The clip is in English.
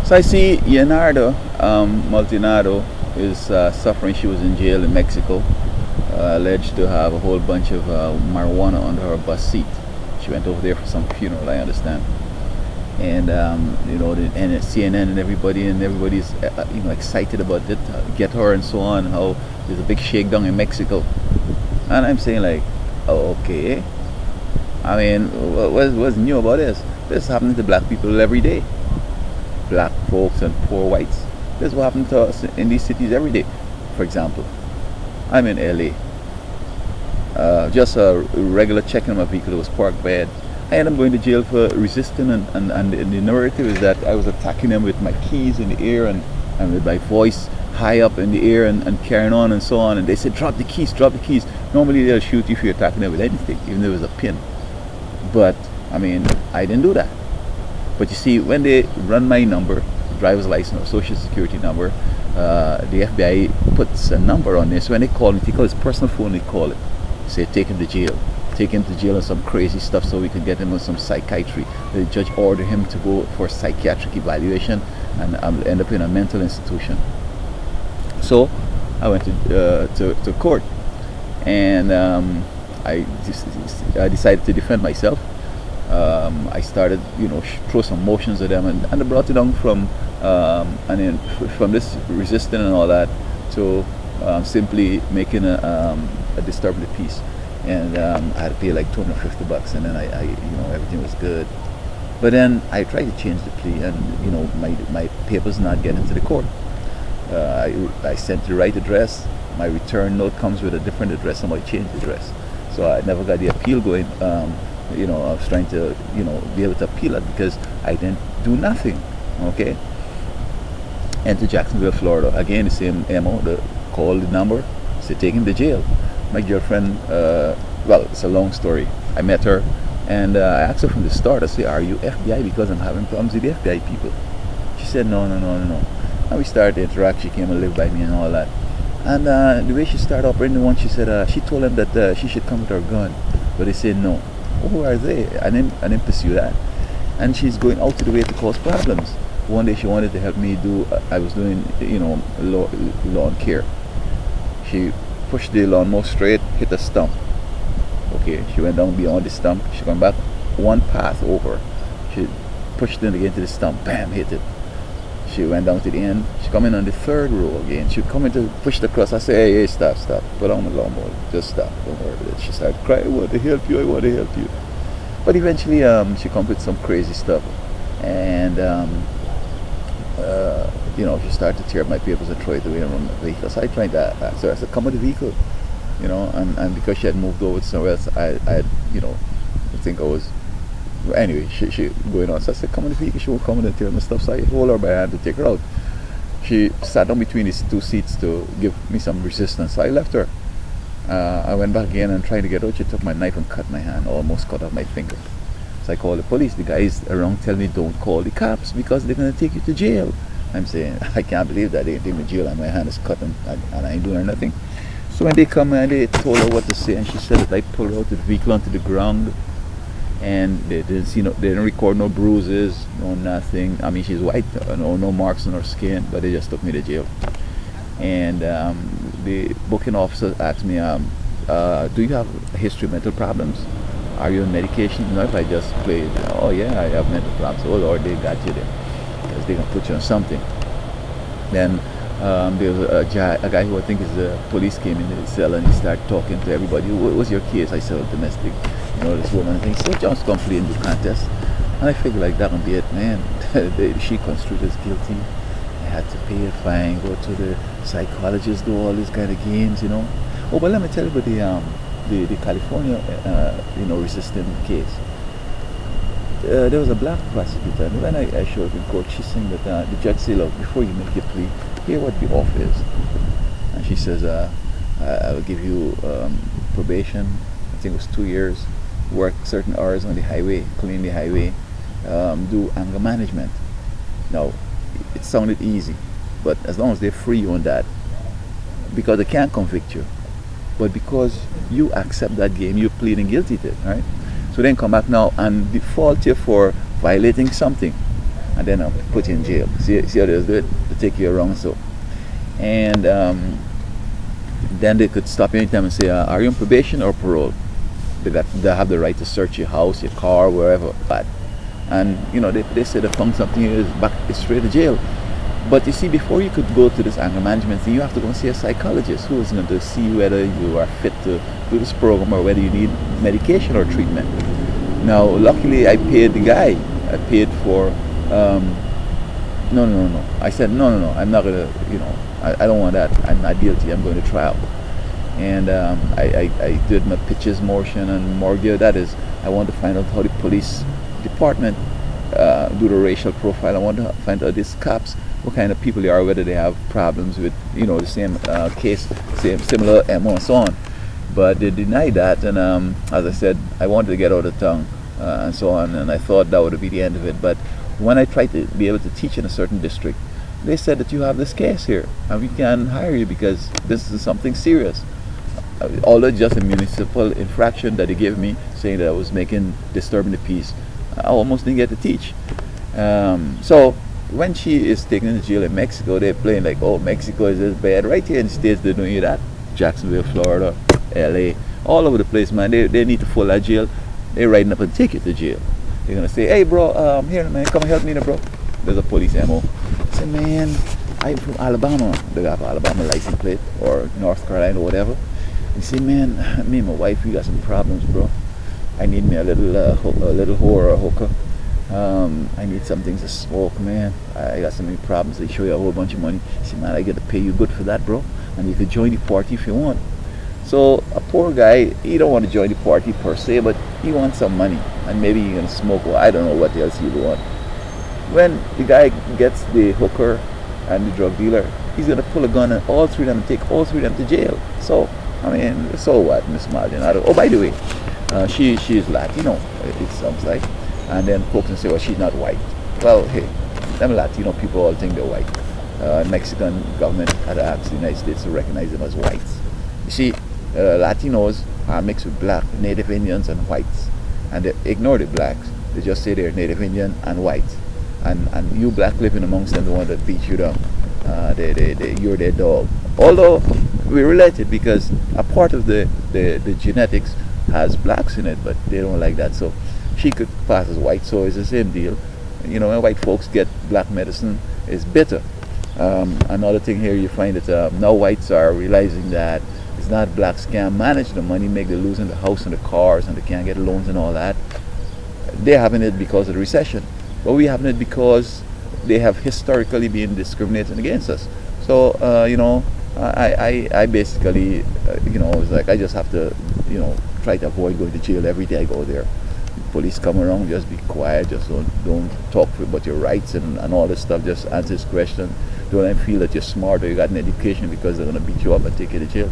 So I see Leonardo Maldonado is suffering. She was in jail in Mexico, alleged to have a whole bunch of marijuana under her bus seat. She went over there for some funeral, I understand. And and CNN and everybody's excited about it, get her and so on. How there's a big shakedown in Mexico, and I'm saying like, oh, okay. I mean, what's new about this? This is happening to black people every day. Black folks and poor whites. This is what happens to us in these cities every day. For example, I'm in LA. Just a regular checking on my vehicle was parked bad. I ended up going to jail for resisting, and the narrative is that I was attacking them with my keys in the air and with my voice high up in the air and carrying on and so on. And they said, drop the keys, drop the keys. Normally they'll shoot you if you're attacking them with anything, even though it was a pin. But, I mean, I didn't do that. But you see, when they run my number, driver's license or social security number, the FBI puts a number on this. When they call me, they call his personal phone, they call it. Say, take him to jail. Take him to jail on some crazy stuff so we can get him on some psychiatry. The judge ordered him to go for psychiatric evaluation and end up in a mental institution. So I went to court, and I decided to defend myself. I started, throw some motions at them, and I brought it down from from this resisting and all that to simply making a disturbing the peace. And I had to pay like $250, and then I everything was good. But then I tried to change the plea, and my papers not getting to the court. I sent the right address. My return note comes with a different address. Somebody changed the address, so I never got the appeal going. I was trying to be able to appeal it because I didn't do nothing. Okay. And to Jacksonville, Florida, again the same MO. Call the number, say take him to jail. My girlfriend, well, it's a long story. I met her, and I asked her from the start. I said, "Are you FBI?" Because I'm having problems with the FBI people. She said, "No." And we started to interact. She came and lived by me and all that. And the way she started operating the one, she said she told them that she should come with her gun, but they said no. Oh, who are they? I didn't pursue that. And she's going out of the way to cause problems. One day she wanted to help me do. I was doing lawn care. She pushed the lawnmower straight, hit a stump. Okay, she went down beyond the stump. She went back one path over. She pushed it again to the stump. Bam, hit it. She went down to the end. She come in on the third row again. She come in to push the cross. I say, hey, stop. Put on the lawnmower. Just stop. Don't worry about it. She started crying. I want to help you. But eventually, she come with some crazy stuff. And, she started to tear up my papers and throw it away from the vehicle. So I tried to ask her. I said, come with the vehicle. And because she had moved over to somewhere else, I think I was, anyway, she going on. So I said, come in the vehicle. She won't come in and tear my stuff. So I hold her by hand to take her out. She sat down between these two seats to give me some resistance. So I left her. I went back again and tried to get out. She took my knife and cut my hand, almost cut off my finger. So I called the police. The guys around tell me don't call the cops because they're going to take you to jail. I'm saying, I can't believe that they take me to jail and my hand is cut and I ain't doing nothing. So when they come and they told her what to say, and she said that I pulled her out the vehicle onto the ground, and they didn't see they didn't record no bruises, no nothing. I mean, she's white, no marks on her skin, but they just took me to jail. And the booking officer asked me, do you have a history of mental problems? Are you on medication? If I just played, oh yeah, I have mental problems. Oh Lord, they got you there, because they can put you on something. Then there was a guy who I think is the police came in the cell, and he started talking to everybody. What was your case? I said, domestic. This woman thinks, so just come play in the contest. And I figured like that would be it, man. She construed as guilty. I had to pay a fine, go to the psychologist, do all these kind of games, Oh, but let me tell you about the California, resisting case. There was a black prosecutor, and when I showed up in court, she said that the judge said, look, before you make your plea, hear what the offer is. And she says, I will give you probation, I think it was 2 years, work certain hours on the highway, clean the highway, do anger management. Now, it sounded easy, but as long as they free you on that, because they can't convict you, but because you accept that game, you're pleading guilty to it, right? So then come back now and default you for violating something. and then put you in jail. See how they do it? To take you around so. And then they could stop you anytime and say, are you on probation or parole? They have the right to search your house, your car, wherever. And they say they found something, it's straight to jail. But you see, before you could go to this anger management thing, you have to go and see a psychologist who is going to see whether you are fit to do this program or whether you need medication or treatment. Now, luckily, I paid the guy. I paid for, no. I said, no, I'm not going to, I don't want that. I'm not guilty. I'm going to trial. And I did my pitches motion and mortgage. That is, I want to find out how the police department do the racial profile. I want to find out these cops, what kind of people they are, whether they have problems with the same case, similar MO and so on. But they denied that, and as I said, I wanted to get out of town and so on, and I thought that would be the end of it. But when I tried to be able to teach in a certain district, they said that you have this case here and we can hire you because this is something serious. Although just a municipal infraction that they gave me, saying that I was disturbing the peace, I almost didn't get to teach. So when she is taken into jail in Mexico, they're playing like, oh, Mexico is this bad. Right here in the States, they're doing that. Jacksonville, Florida, LA, all over the place, man. They need to full that jail. They're writing up a ticket to jail. They're gonna say, hey, bro, here, man, come help me, bro. There's a police MO. I say, man, I'm from Alabama. They got an Alabama license plate, or North Carolina or whatever. You say, man, me and my wife, we got some problems, bro. I need me a little whore or a hooker. I need something to smoke, man. I got so many problems. They show you a whole bunch of money. You say, man, I get to pay you good for that, bro. And you could join the party if you want. So a poor guy, he don't want to join the party per se, but he wants some money. And maybe he's going to smoke, or I don't know what else he would want. When the guy gets the hooker and the drug dealer, he's going to pull a gun at all three of them and take all three of them to jail. So, I mean, so what, Miss Maldonado? Oh, by the way, she is Latino, it sounds like. And then folks can say, well, she's not white. Well, hey, them Latino people all think they're white. Mexican government had asked the United States to recognize them as whites. You see, Latinos are mixed with black, Native Indians, and whites. And they ignore the blacks. They just say they're Native Indian and white. And you black living amongst them, the one that beat you down. You're their dog. Although we're related because a part of the genetics has blacks in it, but they don't like that. So she could pass as white, so it's the same deal. When white folks get black medicine, it's bitter. Another thing here, you find that now whites are realizing that it's not blacks can't manage the money, make the losing the house and the cars, and they can't get loans and all that. They're having it because of the recession, but we're having it because they have historically been discriminating against us. So I basically it's like I just have to try to avoid going to jail every day I go there. Police come around, just be quiet, just don't talk about your rights and all this stuff, just answer this question. Don't feel that you're smart or you got an education, because they're going to beat you up and take you to jail.